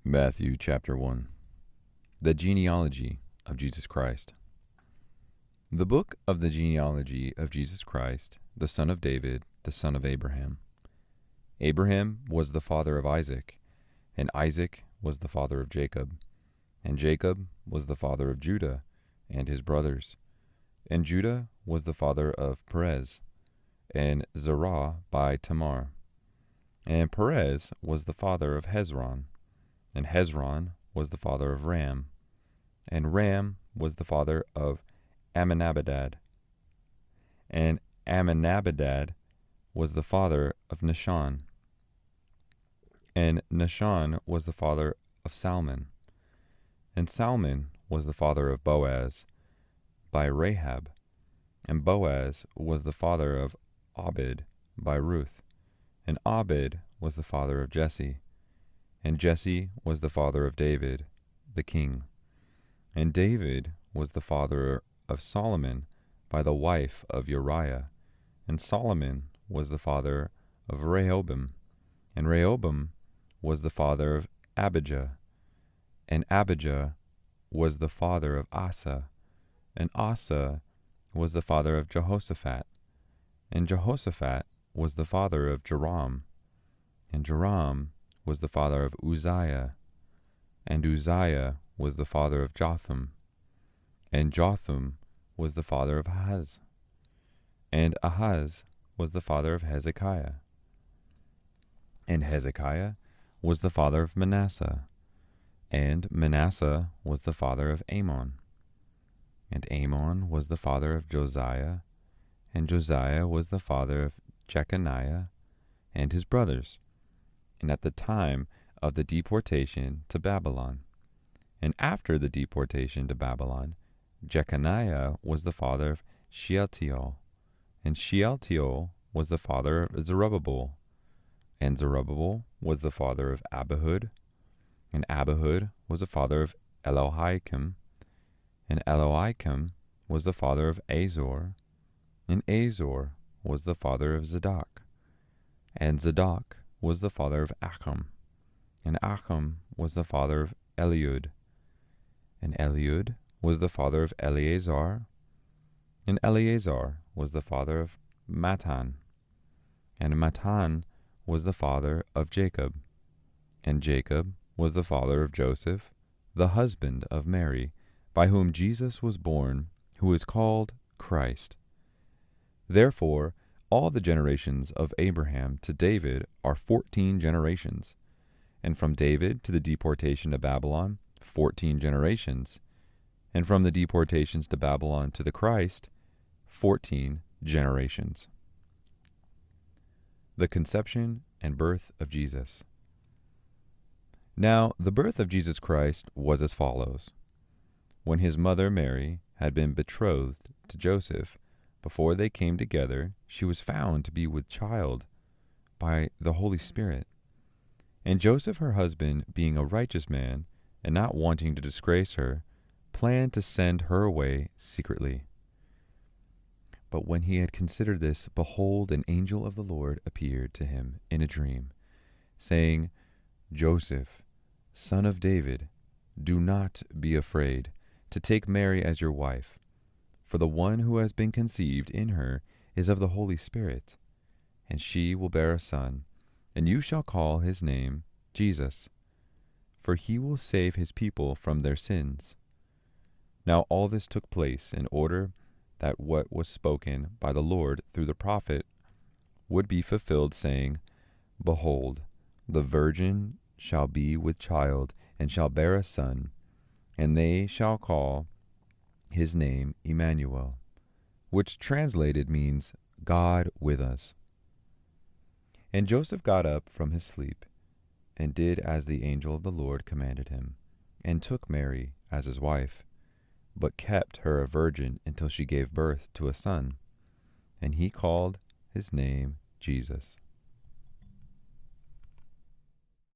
Matthew chapter 1. The genealogy of Jesus Christ. The book of the genealogy of Jesus Christ, the son of David, the son of Abraham. Abraham was the father of Isaac, and Isaac was the father of Jacob, and Jacob was the father of Judah and his brothers, and Judah was the father of Perez and Zerah by Tamar, and Perez was the father of Hezron, and Hezron was the father of Ram, and Ram was the father of Amminadab, and Amminadab was the father of Nahshon, and Nahshon was the father of Salmon, and Salmon was the father of Boaz by Rahab, and Boaz was the father of Obed by Ruth, and Obed was the father of Jesse, and Jesse was the father of David, the king. And David was the father of Solomon by the wife of Uriah. And Solomon was the father of Rehoboam. And Rehoboam was the father of Abijah. And Abijah was the father of Asa. And Asa was the father of Jehoshaphat. And Jehoshaphat was the father of Joram. And Joram was the father of Uzziah, and Uzziah was the father of Jotham, and Jotham was the father of Ahaz, and Ahaz was the father of Hezekiah, and Hezekiah was the father of Manasseh, and Manasseh was the father of Amon, and Amon was the father of Josiah, and Josiah was the father of Jeconiah and his brothers, and at the time of the deportation to Babylon. And after the deportation to Babylon, Jeconiah was the father of Shealtiel, and Shealtiel was the father of Zerubbabel, and Zerubbabel was the father of Abihud, and Abihud was the father of Eliakim, and Eliakim was the father of Azor, and Azor was the father of Zadok, and Zadok was the father of Achim, and Achim was the father of Eliud, and Eliud was the father of Eleazar, and Eleazar was the father of Matan, and Matan was the father of Jacob, and Jacob was the father of Joseph, the husband of Mary, by whom Jesus was born, who is called Christ. Therefore, all the generations of Abraham to David are 14 generations, and from David to the deportation to Babylon, 14 generations, and from the deportations to Babylon to the Christ, 14 generations. The conception and birth of Jesus. Now the birth of Jesus Christ was as follows. When his mother Mary had been betrothed to Joseph, before they came together, she was found to be with child by the Holy Spirit. And Joseph, her husband, being a righteous man, and not wanting to disgrace her, planned to send her away secretly. But when he had considered this, behold, an angel of the Lord appeared to him in a dream, saying, Joseph, son of David, do not be afraid to take Mary as your wife, for the one who has been conceived in her is of the Holy Spirit, and she will bear a son, and you shall call his name Jesus, for he will save his people from their sins. Now all this took place in order that what was spoken by the Lord through the prophet would be fulfilled, saying, Behold, the virgin shall be with child, and shall bear a son, and they shall call his name Emmanuel, which translated means God with us. And Joseph got up from his sleep, and did as the angel of the Lord commanded him, and took Mary as his wife, but kept her a virgin until she gave birth to a son, and he called his name Jesus.